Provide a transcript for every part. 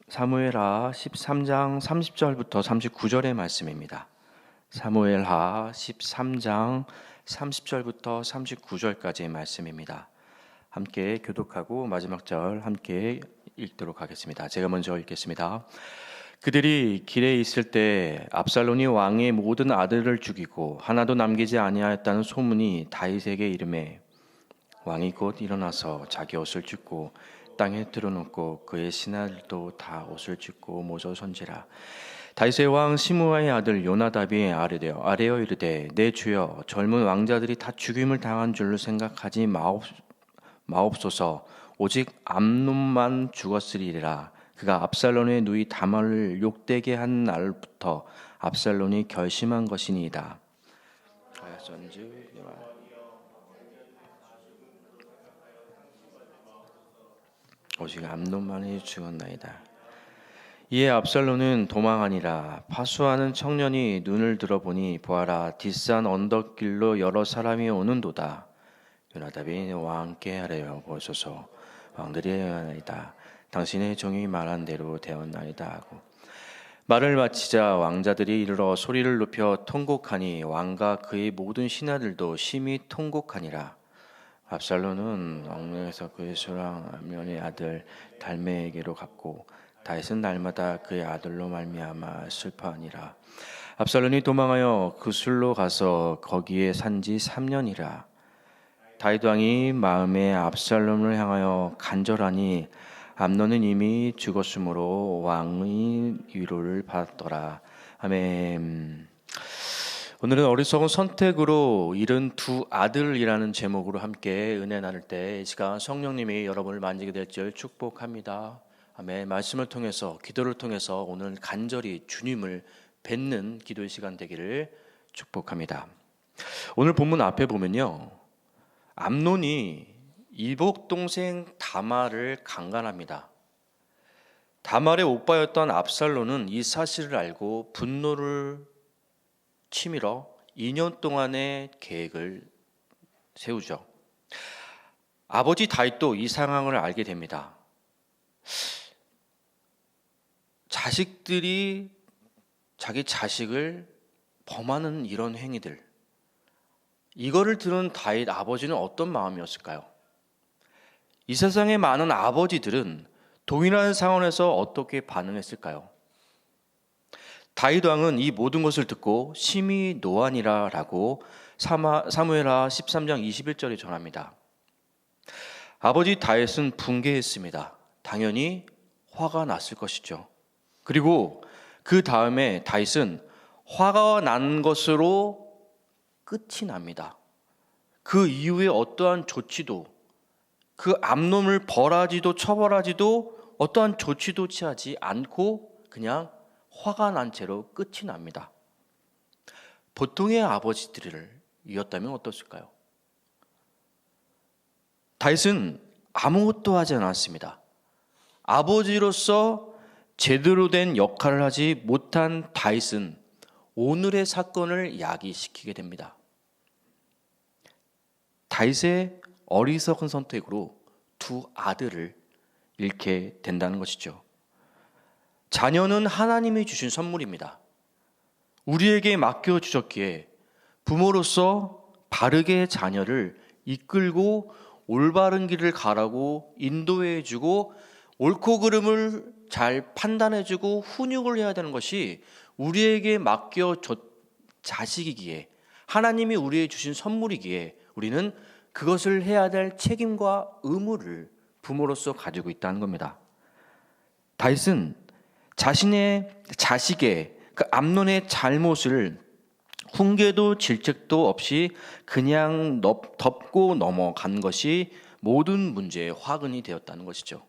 사무엘하 13장 30절부터 39절의 말씀입니다. 사무엘하 13장 30절부터 39절까지의 말씀입니다. 함께 교독하고 마지막 절 함께 읽도록 하겠습니다. 제가 먼저 읽겠습니다. 그들이 길에 있을 때 압살롬이 왕의 모든 아들을 죽이고 하나도 남기지 아니하였다는 소문이 다윗에게 이르매 왕이 곧 일어나서 자기 옷을 찢고 땅에 드러놓고 그의 신하들도 다 옷을 찢고 모조 손지라. 다윗의 왕 시므아의 아들 요나답이 아뢰어 이르되 내 주여 젊은 왕자들이 다 죽임을 당한 줄로 생각하지 마옵소서. 오직 암논만 죽었으리라. 그가 압살롬의 누이 다말을 욕되게 한 날부터 압살롬이 결심한 것이니이다. 오직 암논만이 죽었나이다. 이에 압살롬은 도망하니라. 파수하는 청년이 눈을 들어보니 보아라, 뒷산 언덕길로 여러 사람이 오는도다. 요나답이 왕께 하래요 보소서. 왕들이 하나이다. 당신의 종이 말한 대로 되었나이다 하고 말을 마치자 왕자들이 이르러 소리를 높여 통곡하니 왕과 그의 모든 신하들도 심히 통곡하니라. 압살롬은 왕궁에서 그의 수랑 암논의 아들 달메에게로 갔고 다윗은 날마다 그의 아들로 말미암아 슬퍼하니라. 압살롬이 도망하여 그술로 가서 거기에 산지 3년이라. 다윗 왕이 마음에 압살롬을 향하여 간절하니 암논은 이미 죽었으므로 왕의 위로를 받았더라. 아멘. 오늘은 어리석은 선택으로 잃은 두 아들이라는 제목으로 함께 은혜 나눌 때 이 시간 성령님이 여러분을 만지게 될 줄 축복합니다. 아멘. 말씀을 통해서 기도를 통해서 오늘 간절히 주님을 뵙는 기도의 시간 되기를 축복합니다. 오늘 본문 앞에 보면요, 암논이 이복 동생 다말을 강간합니다. 다말의 오빠였던 압살롬은 이 사실을 알고 분노를 치밀어 2년 동안의 계획을 세우죠. 아버지 다윗도 이 상황을 알게 됩니다. 자식들이 자기 자식을 범하는 이런 행위들, 이거를 들은 다윗 아버지는 어떤 마음이었을까요? 이 세상의 많은 아버지들은 동일한 상황에서 어떻게 반응했을까요? 다윗 왕은 이 모든 것을 듣고 심히 노하니라 라고 사무엘하 13장 21절에 전합니다. 아버지 다윗은 분개했습니다. 당연히 화가 났을 것이죠. 그리고 그 다음에 다윗은 화가 난 것으로 끝이 납니다. 그 이후에 어떠한 조치도, 그 암논을 벌하지도 처벌하지도 어떠한 조치도 취하지 않고 그냥 화가 난 채로 끝이 납니다. 보통의 아버지들이었다면 어떻을까요? 다윗은 아무것도 하지 않았습니다. 아버지로서 제대로 된 역할을 하지 못한 다윗은 오늘의 사건을 야기시키게 됩니다. 다윗의 어리석은 선택으로 두 아들을 잃게 된다는 것이죠. 자녀는 하나님이 주신 선물입니다. 우리에게 맡겨주셨기에 부모로서 바르게 자녀를 이끌고 올바른 길을 가라고 인도해주고 옳고 그름을 잘 판단해주고 훈육을 해야 되는 것이 우리에게 맡겨준 자식이기에, 하나님이 우리에게 주신 선물이기에 우리는 그것을 해야 될 책임과 의무를 부모로서 가지고 있다는 겁니다. 다윗은 자신의 자식의 그 암논의 잘못을 훈계도 질책도 없이 그냥 덮고 넘어간 것이 모든 문제의 화근이 되었다는 것이죠.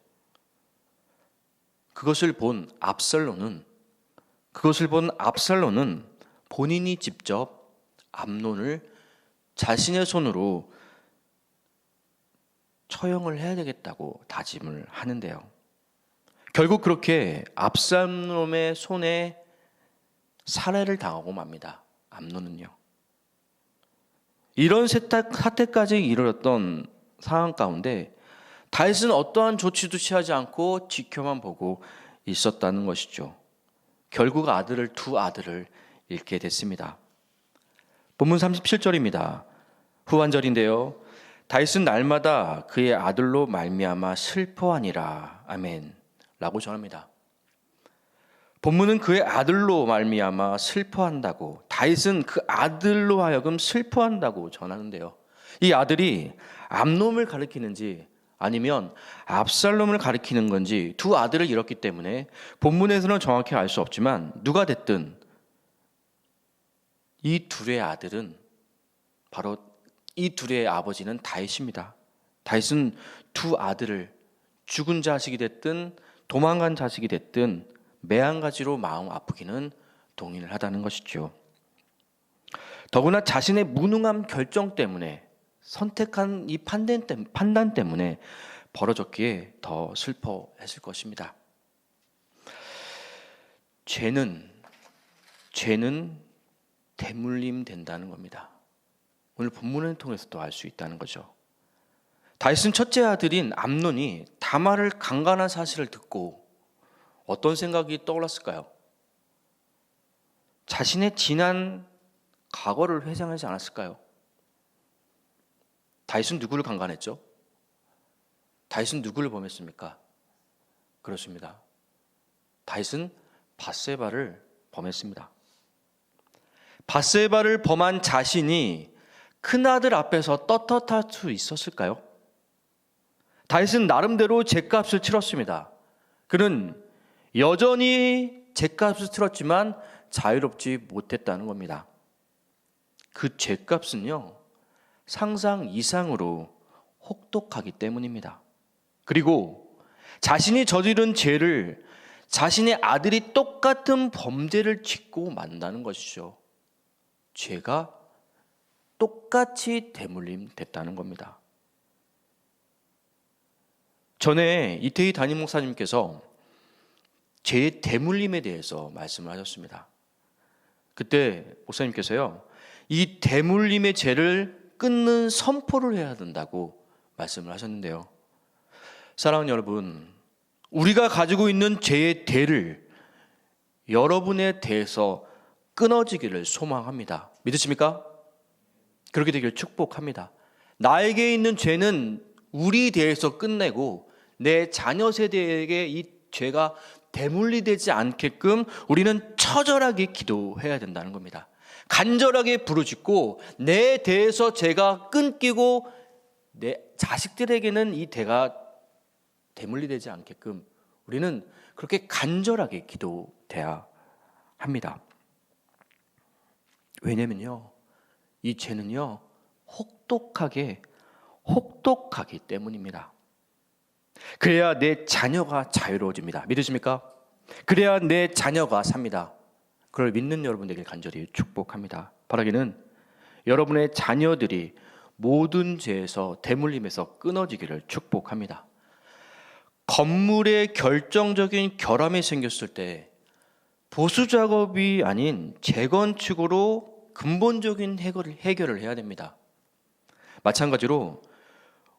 그것을 본 압살롬은 본인이 직접 암논을 자신의 손으로 처형을 해야 되겠다고 다짐을 하는데요. 결국 그렇게 압살롬의 손에 살해를 당하고 맙니다. 암논은요. 이런 사태까지 이르렀던 상황 가운데 다윗은 어떠한 조치도 취하지 않고 지켜만 보고 있었다는 것이죠. 결국 두 아들을 잃게 됐습니다. 본문 37절입니다. 후반절인데요. 다윗은 날마다 그의 아들로 말미암아 슬퍼하니라. 아멘. 라고 전합니다. 본문은 그의 아들로 말미암아 슬퍼한다고, 다윗은 그 아들로 하여금 슬퍼한다고 전하는데요. 이 아들이 암놈을 가리키는지 아니면 압살롬을 가리키는 건지 두 아들을 잃었기 때문에 본문에서는 정확히 알 수 없지만 누가 됐든 이 둘의 아들은 바로 이 둘의 아버지는 다윗입니다. 다윗은 두 아들을 죽은 자식이 됐든 도망간 자식이 됐든 매한가지로 마음 아프기는 동의를 하다는 것이죠. 더구나 자신의 무능한 결정 때문에 선택한 이 판단 때문에 벌어졌기에 더 슬퍼했을 것입니다. 죄는 대물림 된다는 겁니다. 오늘 본문을 통해서도 알 수 있다는 거죠. 다윗은 첫째 아들인 암논이 다말을 강간한 사실을 듣고 어떤 생각이 떠올랐을까요? 자신의 지난 과거를 회상하지 않았을까요? 다윗은 누구를 강간했죠? 다윗은 누구를 범했습니까? 그렇습니다. 다윗은 밧세바를 범했습니다. 밧세바를 범한 자신이 큰아들 앞에서 떳떳할 수 있었을까요? 다윗은 나름대로 죗값을 치렀습니다. 그는 여전히 죗값을 치렀지만 자유롭지 못했다는 겁니다. 그 죗값은요, 상상 이상으로 혹독하기 때문입니다. 그리고 자신이 저지른 죄를 자신의 아들이 똑같은 범죄를 짓고 만다는 것이죠. 죄가 똑같이 대물림 됐다는 겁니다. 전에 이태희 담임 목사님께서 죄의 대물림에 대해서 말씀을 하셨습니다. 그때 목사님께서요, 이 대물림의 죄를 끊는 선포를 해야 된다고 말씀을 하셨는데요. 사랑하는 여러분, 우리가 가지고 있는 죄의 대를 여러분에 대해서 끊어지기를 소망합니다. 믿으십니까? 그렇게 되기를 축복합니다. 나에게 있는 죄는 우리 대해서 끝내고 내 자녀 세대에게 이 죄가 대물리되지 않게끔 우리는 처절하게 기도해야 된다는 겁니다. 간절하게 부르짖고 내 대에서 죄가 끊기고 내 자식들에게는 이 죄가 대물리되지 않게끔 우리는 그렇게 간절하게 기도해야 합니다. 왜냐면요, 이 죄는요 혹독하기 때문입니다. 그래야 내 자녀가 자유로워집니다. 믿으십니까? 그래야 내 자녀가 삽니다. 그걸 믿는 여러분에게 간절히 축복합니다. 바라기는 여러분의 자녀들이 모든 죄에서 대물림에서 끊어지기를 축복합니다. 건물에 결정적인 결함이 생겼을 때 보수 작업이 아닌 재건축으로 근본적인 해결을 해야 됩니다. 마찬가지로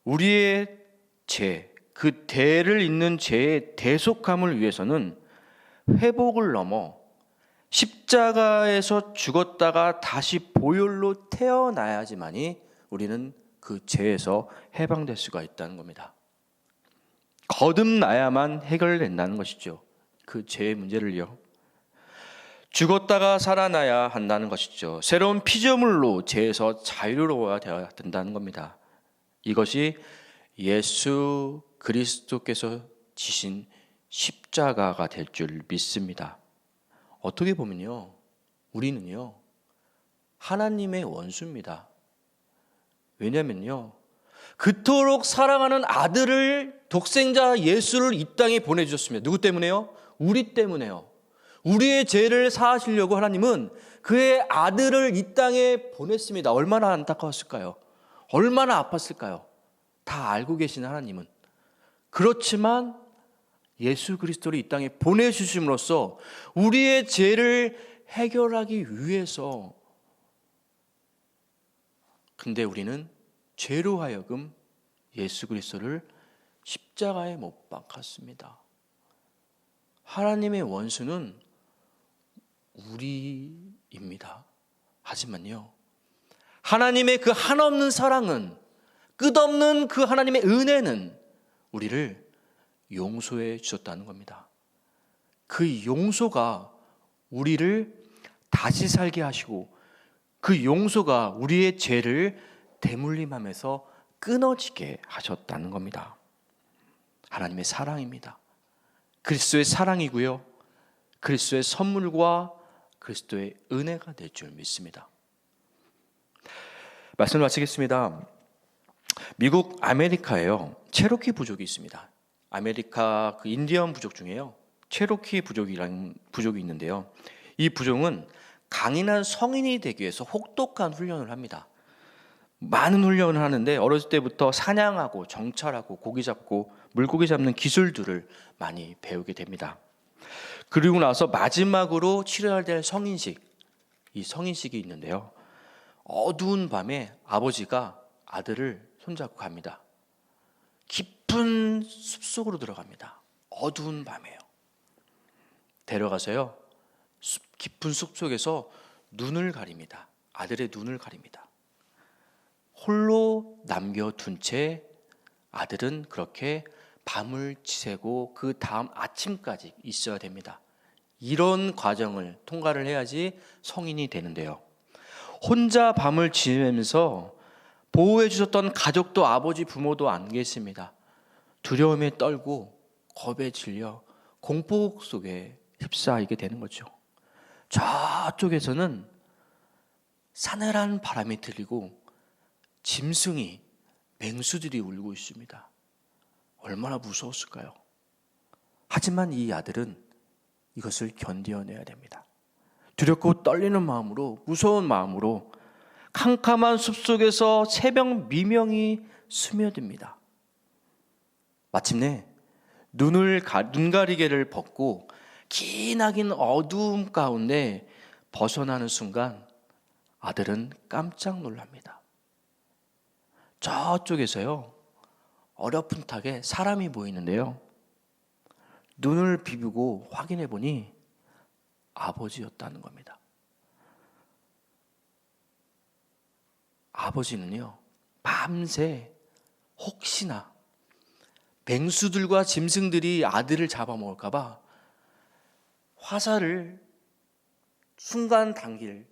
우리의 죄, 그 대를 잇는 죄의 대속함을 위해서는 회복을 넘어 십자가에서 죽었다가 다시 보혈로 태어나야지만이 우리는 그 죄에서 해방될 수가 있다는 겁니다. 거듭나야만 해결된다는 것이죠. 그 죄의 문제를요. 죽었다가 살아나야 한다는 것이죠. 새로운 피조물로 죄에서 자유로워야 된다는 겁니다. 이것이 예수 그리스도께서 지신 십자가가 될 줄 믿습니다. 어떻게 보면요, 우리는요 하나님의 원수입니다. 왜냐면요, 그토록 사랑하는 아들을, 독생자 예수를 이 땅에 보내주셨습니다. 누구 때문에요? 우리 때문에요. 우리의 죄를 사하시려고 하나님은 그의 아들을 이 땅에 보냈습니다. 얼마나 안타까웠을까요? 얼마나 아팠을까요? 다 알고 계신 하나님은. 그렇지만 예수 그리스도를 이 땅에 보내주심으로써 우리의 죄를 해결하기 위해서, 근데 우리는 죄로 하여금 예수 그리스도를 십자가에 못 박았습니다. 하나님의 원수는 우리입니다. 하지만요, 하나님의 그 한없는 사랑은, 끝없는 그 하나님의 은혜는 우리를 용서해 주셨다는 겁니다. 그 용서가 우리를 다시 살게 하시고, 그 용서가 우리의 죄를 대물림하면서 끊어지게 하셨다는 겁니다. 하나님의 사랑입니다. 그리스도의 사랑이고요, 그리스도의 선물과 그리스도의 은혜가 될 줄 믿습니다. 말씀을 마치겠습니다. 미국 아메리카에요, 체로키 부족이 있습니다. 아메리카 그 인디언 부족 중에요, 체로키 부족이라는 부족이 있는데요, 이 부족은 강인한 성인이 되기 위해서 혹독한 훈련을 합니다. 많은 훈련을 하는데 어렸을 때부터 사냥하고 정찰하고 고기 잡고 물고기 잡는 기술들을 많이 배우게 됩니다. 그리고 나서 마지막으로 치러야 될 성인식, 이 성인식이 있는데요, 어두운 밤에 아버지가 아들을 손잡고 갑니다. 깊은 숲속으로 들어갑니다. 어두운 밤에요. 데려가서요, 깊은 숲속에서 눈을 가립니다. 아들의 눈을 가립니다. 홀로 남겨둔 채 아들은 그렇게 밤을 지새고 그 다음 아침까지 있어야 됩니다. 이런 과정을 통과를 해야지 성인이 되는데요, 혼자 밤을 지내면서 보호해 주셨던 가족도, 아버지, 부모도 안 계십니다. 두려움에 떨고 겁에 질려 공포 속에 휩싸이게 되는 거죠. 저쪽에서는 싸늘한 바람이 들리고 짐승이, 맹수들이 울고 있습니다. 얼마나 무서웠을까요? 하지만 이 아들은 이것을 견뎌내야 됩니다. 두렵고 떨리는 마음으로, 무서운 마음으로 캄캄한 숲속에서 새벽 미명이 스며듭니다. 마침내 눈가리개를 벗고 기나긴 어두움 가운데 벗어나는 순간 아들은 깜짝 놀랍니다. 저쪽에서요, 어렴풋하게 사람이 보이는데요, 눈을 비비고 확인해 보니 아버지였다는 겁니다. 아버지는요, 밤새 혹시나 맹수들과 짐승들이 아들을 잡아먹을까 봐 화살을 순간 당기를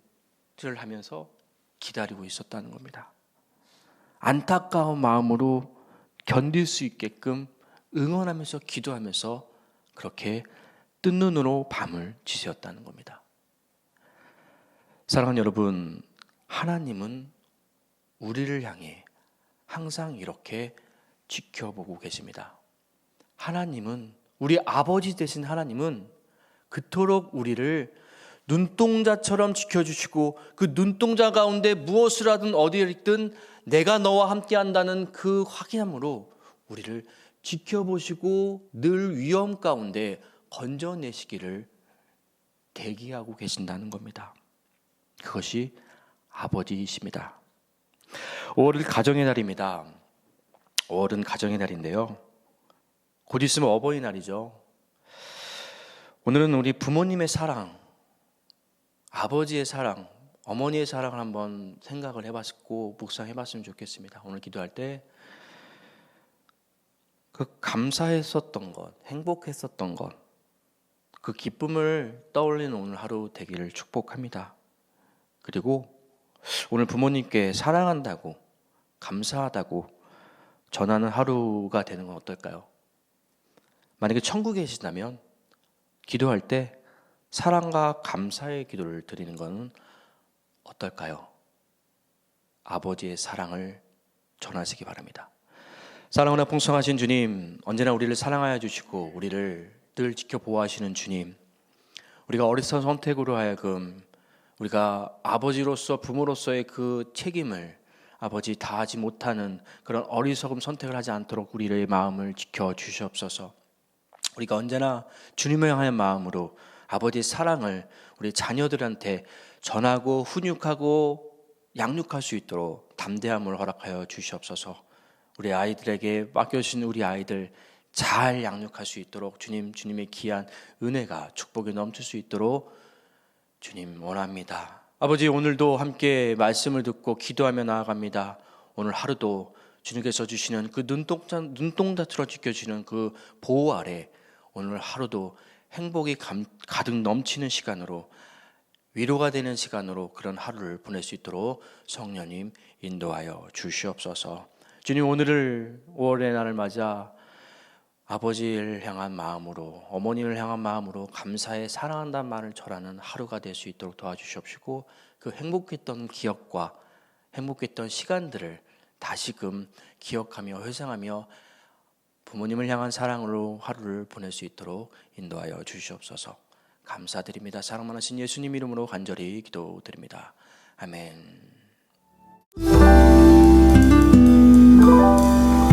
하면서 기다리고 있었다는 겁니다. 안타까운 마음으로 견딜 수 있게끔 응원하면서 기도하면서 그렇게 뜬 눈으로 밤을 지새웠다는 겁니다. 사랑하는 여러분, 하나님은 우리를 향해 항상 이렇게 지켜보고 계십니다. 하나님은, 우리 아버지 되신 하나님은 그토록 우리를 눈동자처럼 지켜주시고, 그 눈동자 가운데 무엇을 하든 어디에 있든 내가 너와 함께 한다는 그 확인함으로 우리를 지켜보시고 늘 위험 가운데 건져내시기를 대기하고 계신다는 겁니다. 그것이 아버지이십니다. 5월은 가정의 날입니다. 5월은 가정의 날인데요, 곧 있으면 어버이날이죠. 오늘은 우리 부모님의 사랑, 아버지의 사랑, 어머니의 사랑을 한번 생각을 해봤고 묵상해봤으면 좋겠습니다. 오늘 기도할 때 그 감사했었던 것, 행복했었던 것, 그 기쁨을 떠올리는 오늘 하루 되기를 축복합니다. 그리고 오늘 부모님께 사랑한다고, 감사하다고 전하는 하루가 되는 건 어떨까요? 만약에 천국에 계시다면 기도할 때 사랑과 감사의 기도를 드리는 것은 어떨까요? 아버지의 사랑을 전하시기 바랍니다. 사랑하나 풍성하신 주님, 언제나 우리를 사랑하여 주시고 우리를 늘 지켜보호하시는 주님, 우리가 어리석은 선택으로 하여금 우리가 아버지로서, 부모로서의 그 책임을 아버지 다하지 못하는 그런 어리석은 선택을 하지 않도록 우리의 마음을 지켜주시옵소서. 우리가 언제나 주님을 향한 마음으로 아버지의 사랑을 우리 자녀들한테 전하고 훈육하고 양육할 수 있도록 담대함을 허락하여 주시옵소서. 우리 아이들에게 맡겨주신 우리 아이들 잘 양육할 수 있도록 주님의 귀한 은혜가 축복이 넘칠 수 있도록 주님 원합니다. 아버지, 오늘도 함께 말씀을 듣고 기도하며 나아갑니다. 오늘 하루도 주님께서 주시는 그 눈동자처럼 지켜주시는 그 보호 아래 오늘 하루도 행복이 가득 넘치는 시간으로, 위로가 되는 시간으로 그런 하루를 보낼 수 있도록 성령님 인도하여 주시옵소서. 주님, 오늘을 5월의 날을 맞아 아버지를 향한 마음으로, 어머니를 향한 마음으로 감사에 사랑한다는 말을 전하는 하루가 될 수 있도록 도와주시옵시고, 그 행복했던 기억과 행복했던 시간들을 다시금 기억하며 회상하며 부모님을 향한 사랑으로 하루를 보낼 수 있도록 인도하여 주시옵소서. 감사드립니다. 사랑 많으신 예수님 이름으로 간절히 기도드립니다. 아멘.